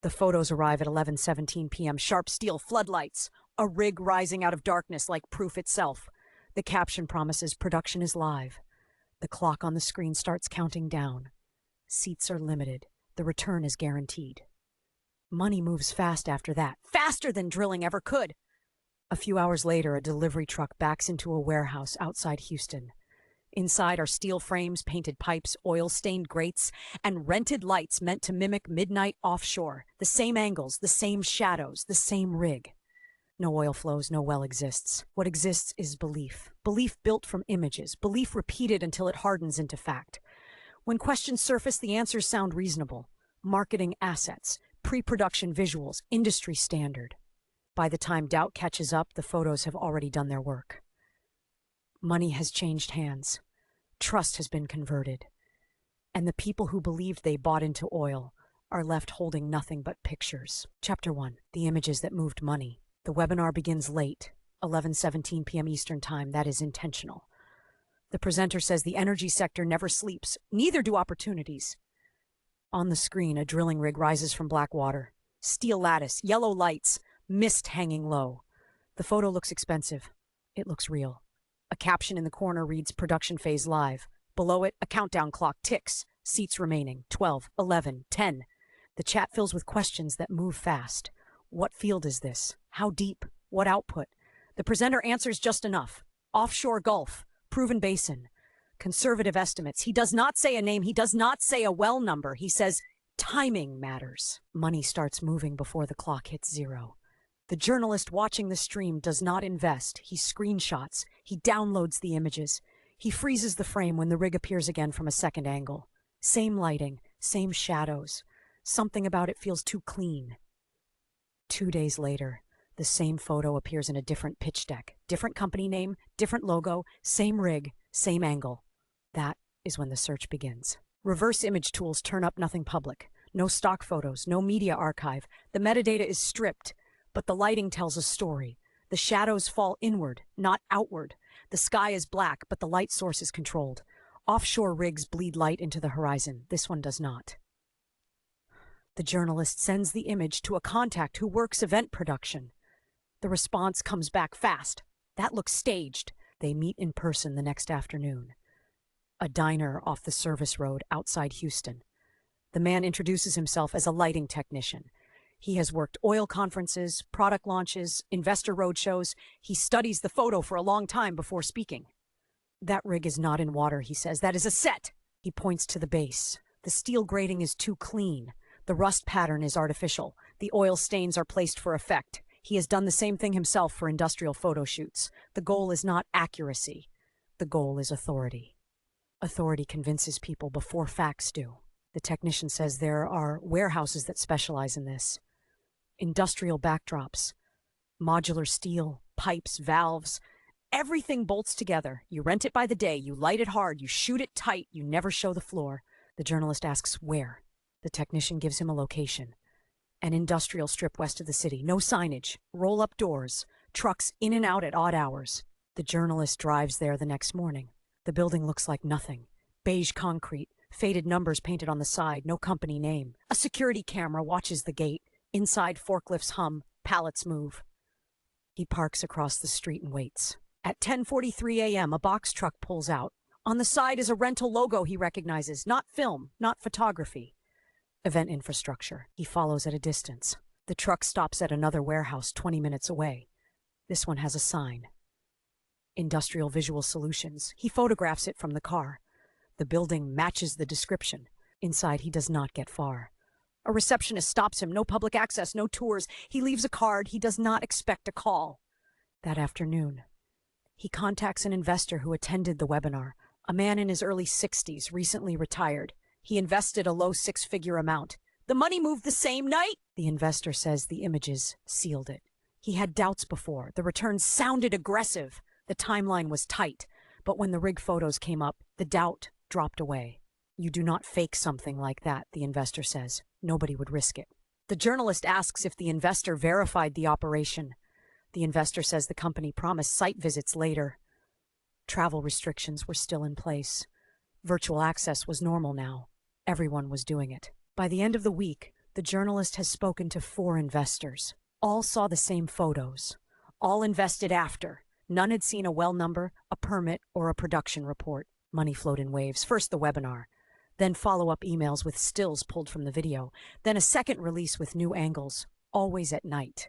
The photos arrive at 11:17 p.m. Sharp steel floodlights, a rig rising out of darkness like proof itself. The caption promises production is live. The clock on the screen starts counting down. Seats are limited. The return is guaranteed. Money moves fast after that, faster than drilling ever could. A few hours later, a delivery truck backs into a warehouse outside Houston. Inside are steel frames, painted pipes, oil-stained grates, and rented lights meant to mimic midnight offshore. The same angles, the same shadows, the same rig. No oil flows, no well exists. What exists is belief. Belief built from images, belief repeated until it hardens into fact. When questions surface, the answers sound reasonable. Marketing assets, pre-production visuals, industry standard. By the time doubt catches up, the photos have already done their work. Money has changed hands. Trust has been converted. And the people who believed they bought into oil are left holding nothing but pictures. Chapter 1. The images that moved money. The webinar begins late, 11:17 p.m. Eastern Time. That is intentional. The presenter says the energy sector never sleeps. Neither do opportunities. On the screen, a drilling rig rises from black water. Steel lattice, yellow lights, mist hanging low. The photo looks expensive. It looks real. A caption in the corner reads, "Production phase live." Below it, a countdown clock ticks. Seats remaining, 12, 11, 10. The chat fills with questions that move fast. What field is this? How deep? What output? The presenter answers just enough. Offshore Gulf, proven basin. Conservative estimates. He does not say a name. He does not say a well number. He says timing matters. Money starts moving before the clock hits zero. The journalist watching the stream does not invest. He screenshots. He downloads the images. He freezes the frame when the rig appears again from a second angle. Same lighting, same shadows. Something about it feels too clean. 2 days later, the same photo appears in a different pitch deck. Different company name, different logo, same rig, same angle. That is when the search begins. Reverse image tools turn up nothing public. No stock photos, no media archive. The metadata is stripped. But the lighting tells a story. The shadows fall inward, not outward. The sky is black, but the light source is controlled. Offshore rigs bleed light into the horizon. This one does not. The journalist sends the image to a contact who works event production. The response comes back fast. That looks staged. They meet in person the next afternoon. A diner off the service road outside Houston. The man introduces himself as a lighting technician. He has worked oil conferences, product launches, investor roadshows. He studies the photo for a long time before speaking. That rig is not in water, he says. That is a set. He points to the base. The steel grating is too clean. The rust pattern is artificial. The oil stains are placed for effect. He has done the same thing himself for industrial photo shoots. The goal is not accuracy. The goal is authority. Authority convinces people before facts do. The technician says there are warehouses that specialize in this. Industrial backdrops, modular steel, pipes, valves, everything bolts together. You rent it by the day, you light it hard, you shoot it tight, you never show the floor. The journalist asks where. The technician gives him a location. An industrial strip west of the city, no signage, roll-up doors, trucks in and out at odd hours. The journalist drives there the next morning. The building looks like nothing. Beige concrete, faded numbers painted on the side, no company name. A security camera watches the gate. Inside, forklifts hum, pallets move. He parks across the street and waits. At 10:43 a.m., a box truck pulls out. On the side is a rental logo he recognizes. Not film, not photography. Event infrastructure. He follows at a distance. The truck stops at another warehouse 20 minutes away. This one has a sign. Industrial Visual Solutions. He photographs it from the car. The building matches the description. Inside, he does not get far. A receptionist stops him. No public access, no tours. He leaves a card. He does not expect a call. That afternoon, he contacts an investor who attended the webinar, a man in his early 60s, recently retired. He invested a low six-figure amount. The money moved the same night. The investor says the images sealed it. He had doubts before. The returns sounded aggressive. The timeline was tight. But when the rig photos came up, the doubt dropped away. You do not fake something like that, the investor says. Nobody would risk it. The journalist asks if the investor verified the operation. The investor says the company promised site visits later. Travel restrictions were still in place. Virtual access was normal now. Everyone was doing it. By the end of the week, The journalist has spoken to 4 investors. All saw the same photos. All invested after. None had seen a well number, a permit, or a production report. Money flowed in waves. First the webinar, then follow-up emails with stills pulled from the video, then a second release with new angles, always at night.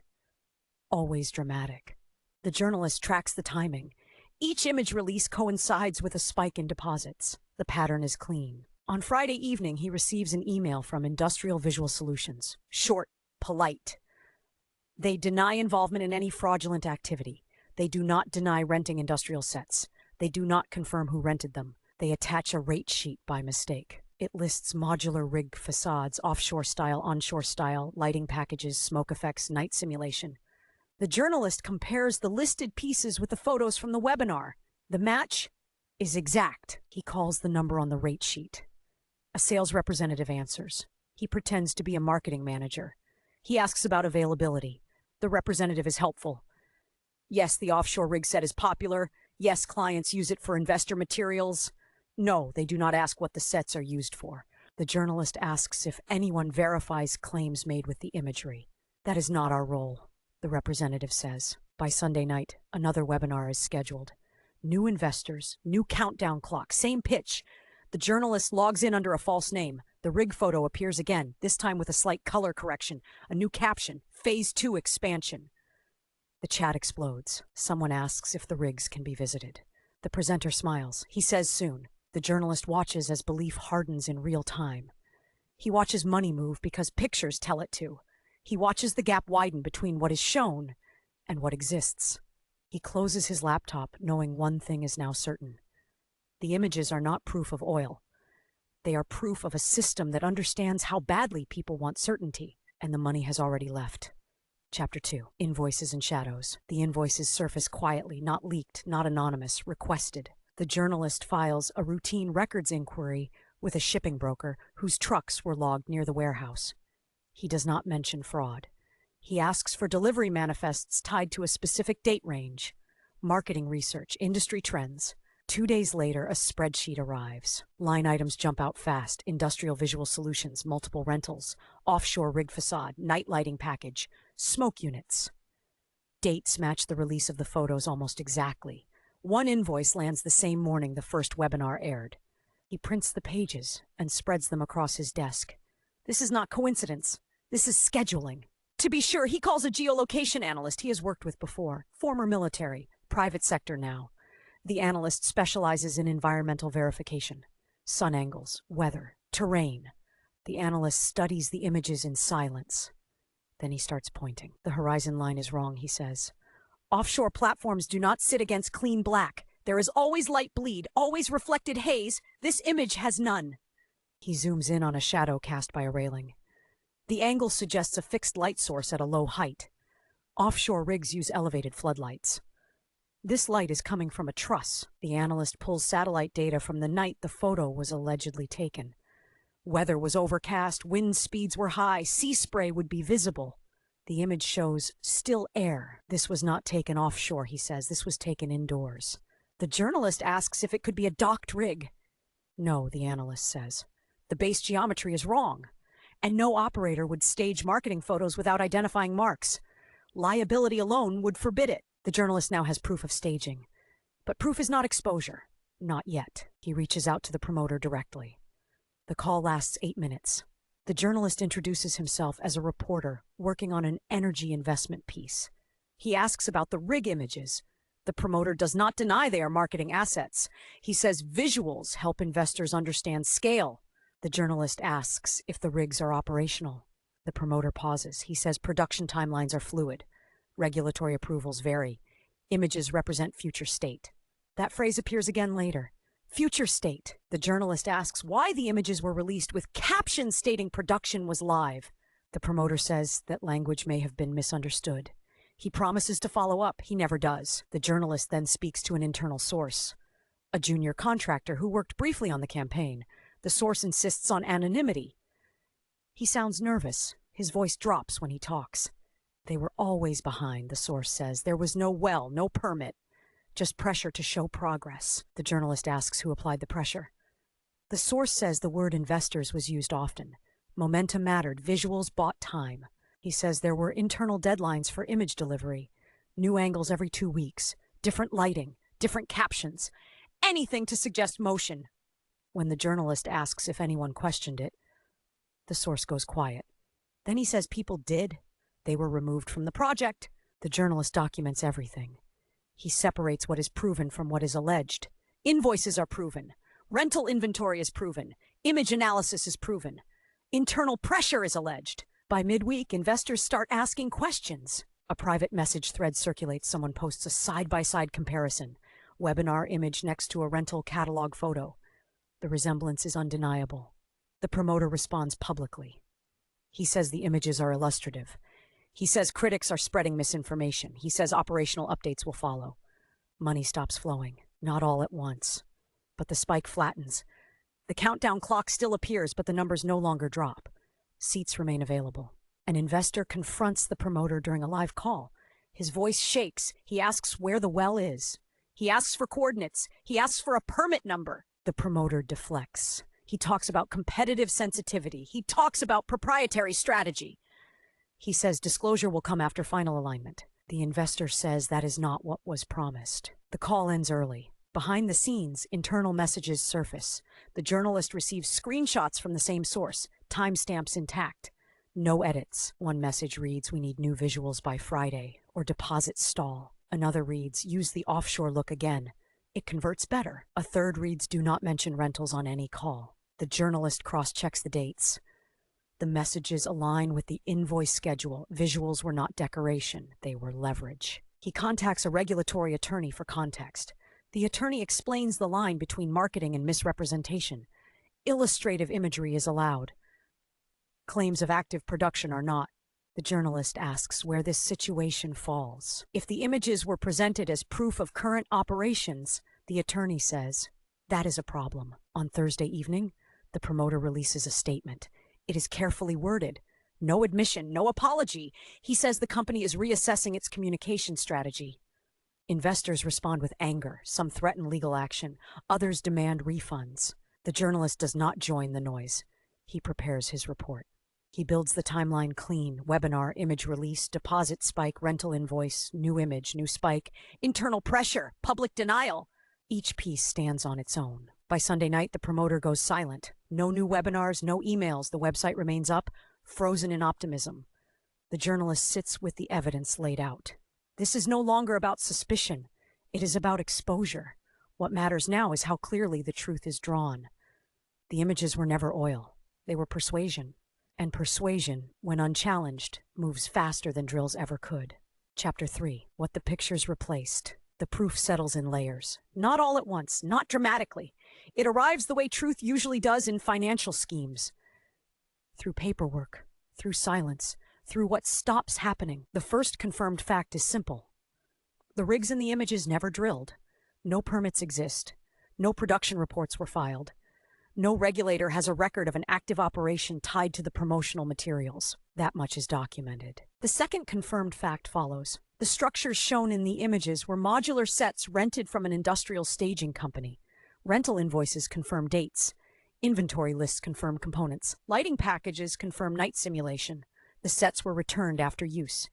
Always dramatic. The journalist tracks the timing. Each image release coincides with a spike in deposits. The pattern is clean. On Friday evening, he receives an email from Industrial Visual Solutions. Short, polite. They deny involvement in any fraudulent activity. They do not deny renting industrial sets. They do not confirm who rented them. They attach a rate sheet by mistake. It lists modular rig facades, offshore style, onshore style, lighting packages, smoke effects, night simulation. The journalist compares the listed pieces with the photos from the webinar. The match is exact. He calls the number on the rate sheet. A sales representative answers. He pretends to be a marketing manager. He asks about availability. The representative is helpful. Yes, the offshore rig set is popular. Yes, clients use it for investor materials. No, they do not ask what the sets are used for. The journalist asks if anyone verifies claims made with the imagery. That is not our role, the representative says. By Sunday night, another webinar is scheduled. New investors, new countdown clock, same pitch. The journalist logs in under a false name. The rig photo appears again, this time with a slight color correction, a new caption, Phase 2 expansion. The chat explodes. Someone asks if the rigs can be visited. The presenter smiles. He says soon. The journalist watches as belief hardens in real time. He watches money move because pictures tell it to. He watches the gap widen between what is shown and what exists. He closes his laptop, knowing one thing is now certain. The images are not proof of oil. They are proof of a system that understands how badly people want certainty, and the money has already left. Chapter 2. Invoices and Shadows. The invoices surface quietly, not leaked, not anonymous, requested. The journalist files a routine records inquiry with a shipping broker whose trucks were logged near the warehouse. He does not mention fraud. He asks for delivery manifests tied to a specific date range, marketing research, industry trends. 2 days later, a spreadsheet arrives. Line items jump out fast. Industrial Visual Solutions, multiple rentals, offshore rig facade, night lighting package, smoke units. Dates match the release of the photos almost exactly. One invoice lands the same morning the first webinar aired. He prints the pages and spreads them across his desk. This is not coincidence. This is scheduling. To be sure, he calls a geolocation analyst he has worked with before. Former military, private sector now. The analyst specializes in environmental verification. Sun angles, weather, terrain. The analyst studies the images in silence. Then he starts pointing. The horizon line is wrong, he says. Offshore platforms do not sit against clean black. There is always light bleed, always reflected haze. This image has none. He zooms in on a shadow cast by a railing. The angle suggests a fixed light source at a low height. Offshore rigs use elevated floodlights. This light is coming from a truss. The analyst pulls satellite data from the night the photo was allegedly taken. Weather was overcast, wind speeds were high, sea spray would be visible. The image shows still air. This was not taken offshore, he says. This was taken indoors. The journalist asks if it could be a docked rig. No, the analyst says. The base geometry is wrong, and no operator would stage marketing photos without identifying marks. Liability alone would forbid it. The journalist now has proof of staging. But proof is not exposure. Not yet. He reaches out to the promoter directly. The call lasts 8 minutes. The journalist introduces himself as a reporter working on an energy investment piece. He asks about the rig images. The promoter does not deny they are marketing assets. He says visuals help investors understand scale. The journalist asks if the rigs are operational. The promoter pauses. He says production timelines are fluid. Regulatory approvals vary. Images represent future state. That phrase appears again later. Future state. The journalist asks why the images were released with captions stating production was live. The promoter says that language may have been misunderstood. He promises to follow up. He never does. The journalist then speaks to an internal source, a junior contractor who worked briefly on the campaign. The source insists on anonymity. He sounds nervous. His voice drops when he talks. They were always behind, the source says. There was no well, no permit. Just pressure to show progress. The journalist asks who applied the pressure. The source says the word investors was used often. Momentum mattered. Visuals bought time. He says there were internal deadlines for image delivery. New angles every 2 weeks. Different lighting. Different captions. Anything to suggest motion. When the journalist asks if anyone questioned it, the source goes quiet. Then he says people did. They were removed from the project. The journalist documents everything. He separates what is proven from what is alleged. Invoices are proven. Rental inventory is proven. Image analysis is proven. Internal pressure is alleged. By midweek, investors start asking questions. A private message thread circulates. Someone posts a side-by-side comparison. Webinar image next to a rental catalog photo. The resemblance is undeniable. The promoter responds publicly. He says the images are illustrative. He says critics are spreading misinformation. He says operational updates will follow. Money stops flowing, not all at once. But the spike flattens. The countdown clock still appears, but the numbers no longer drop. Seats remain available. An investor confronts the promoter during a live call. His voice shakes. He asks where the well is. He asks for coordinates. He asks for a permit number. The promoter deflects. He talks about competitive sensitivity. He talks about proprietary strategy. He says disclosure will come after final alignment. The investor says that is not what was promised. The call ends early. Behind the scenes, internal messages surface. The journalist receives screenshots from the same source, timestamps intact. No edits. One message reads, "We need new visuals by Friday," or "Deposits stall." Another reads, "Use the offshore look again." It converts better. A third reads, "Do not mention rentals on any call." The journalist cross-checks the dates. The messages align with the invoice schedule. Visuals were not decoration, they were leverage. He contacts a regulatory attorney for context. The attorney explains the line between marketing and misrepresentation. Illustrative imagery is allowed. Claims of active production are not. The journalist asks where this situation falls. If the images were presented as proof of current operations, the attorney says, that is a problem. On Thursday evening, the promoter releases a statement. It is carefully worded. No admission, no apology. He says the company is reassessing its communication strategy. Investors respond with anger. Some threaten legal action. Others demand refunds. The journalist does not join the noise. He prepares his report. He builds the timeline clean. Webinar, image release, deposit spike, rental invoice, new image, new spike, internal pressure, public denial. Each piece stands on its own. By Sunday night, the promoter goes silent. No new webinars, no emails. The website remains up, frozen in optimism. The journalist sits with the evidence laid out. This is no longer about suspicion. It is about exposure. What matters now is how clearly the truth is drawn. The images were never oil. They were persuasion. And persuasion, when unchallenged, moves faster than drills ever could. Chapter 3. What the pictures replaced. The proof settles in layers. Not all at once, not dramatically. It arrives the way truth usually does in financial schemes. Through paperwork, through silence, through what stops happening. The first confirmed fact is simple. The rigs in the images never drilled. No permits exist. No production reports were filed. No regulator has a record of an active operation tied to the promotional materials. That much is documented. The second confirmed fact follows. The structures shown in the images were modular sets rented from an industrial staging company. Rental invoices confirm dates. Inventory lists confirm components. Lighting packages confirm night simulation. The sets were returned after use.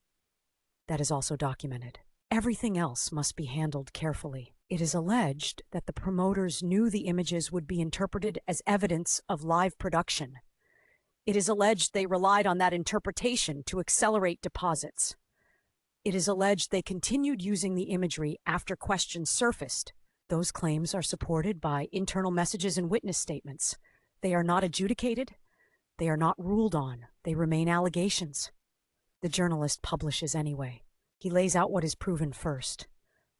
That is also documented. Everything else must be handled carefully. It is alleged that the promoters knew the images would be interpreted as evidence of live production. It is alleged they relied on that interpretation to accelerate deposits. It is alleged they continued using the imagery after questions surfaced. Those claims are supported by internal messages and witness statements. They are not adjudicated. They are not ruled on. They remain allegations. The journalist publishes anyway. He lays out what is proven first.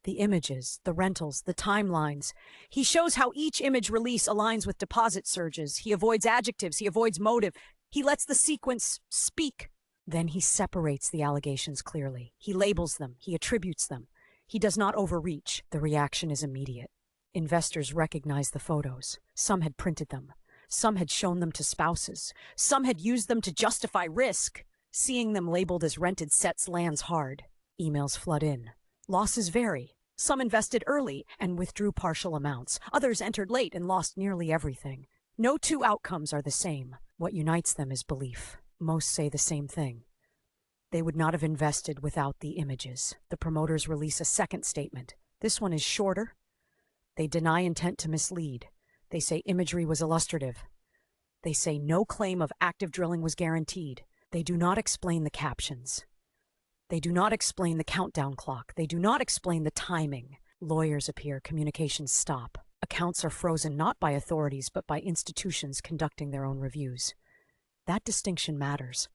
The images, the rentals, the timelines. He shows how each image release aligns with deposit surges. He avoids adjectives. He avoids motive. He lets the sequence speak. Then he separates the allegations clearly. He labels them. He attributes them. He does not overreach. The reaction is immediate. Investors recognize the photos. Some had printed them. Some had shown them to spouses. Some had used them to justify risk. Seeing them labeled as rented sets lands hard. Emails flood in. Losses vary. Some invested early and withdrew partial amounts. Others entered late and lost nearly everything. No two outcomes are the same. What unites them is belief. Most say the same thing. They would not have invested without the images. The promoters release a second statement. This one is shorter. They deny intent to mislead. They say imagery was illustrative. They say no claim of active drilling was guaranteed. They do not explain the captions. They do not explain the countdown clock. They do not explain the timing. Lawyers appear, communications stop. Accounts are frozen not by authorities but by institutions conducting their own reviews. That distinction matters.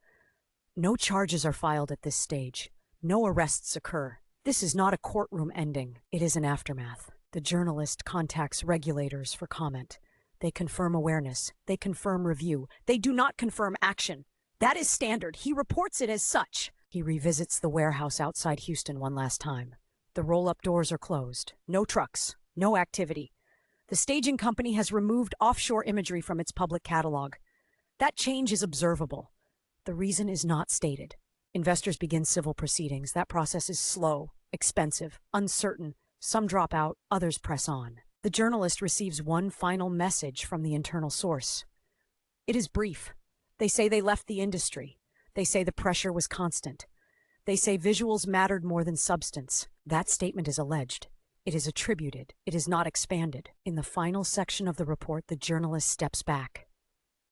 No charges are filed at this stage. No arrests occur. This is not a courtroom ending. It is an aftermath. The journalist contacts regulators for comment. They confirm awareness. They confirm review. They do not confirm action. That is standard. He reports it as such. He revisits the warehouse outside Houston one last time. The roll-up doors are closed. No trucks. No activity. The staging company has removed offshore imagery from its public catalog. That change is observable. The reason is not stated. Investors begin civil proceedings. That process is slow, expensive, uncertain. Some drop out, others press on. The journalist receives one final message from the internal source. It is brief. They say they left the industry. They say the pressure was constant. They say visuals mattered more than substance. That statement is alleged. It is attributed. It is not expanded. In the final section of the report, the journalist steps back.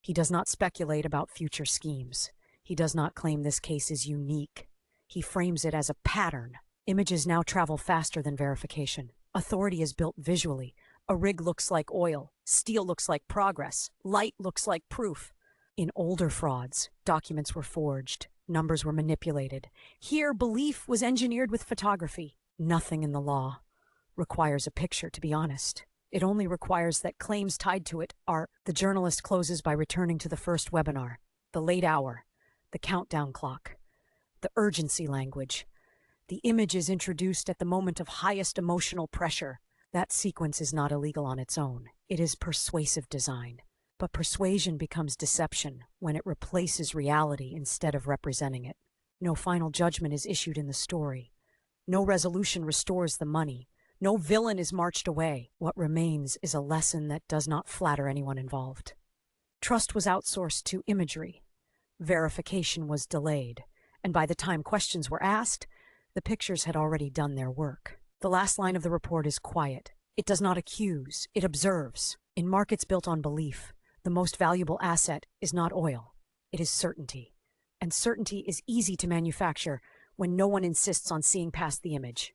He does not speculate about future schemes. He does not claim this case is unique. He frames it as a pattern. Images now travel faster than verification. Authority is built visually. A rig looks like oil. Steel looks like progress. Light looks like proof. In older frauds, documents were forged. Numbers were manipulated. Here, belief was engineered with photography. Nothing in the law requires a picture, to be honest. It only requires that claims tied to it are... The journalist closes by returning to the first webinar. The late hour. The countdown clock. The urgency language. The image is introduced at the moment of highest emotional pressure. That sequence is not illegal on its own. It is persuasive design. But persuasion becomes deception when it replaces reality instead of representing it. No final judgment is issued in the story. No resolution restores the money. No villain is marched away. What remains is a lesson that does not flatter anyone involved. Trust was outsourced to imagery. Verification was delayed. And by the time questions were asked, the pictures had already done their work. The last line of the report is quiet. It does not accuse. It observes. In markets built on belief, the most valuable asset is not oil. It is certainty. And certainty is easy to manufacture when no one insists on seeing past the image.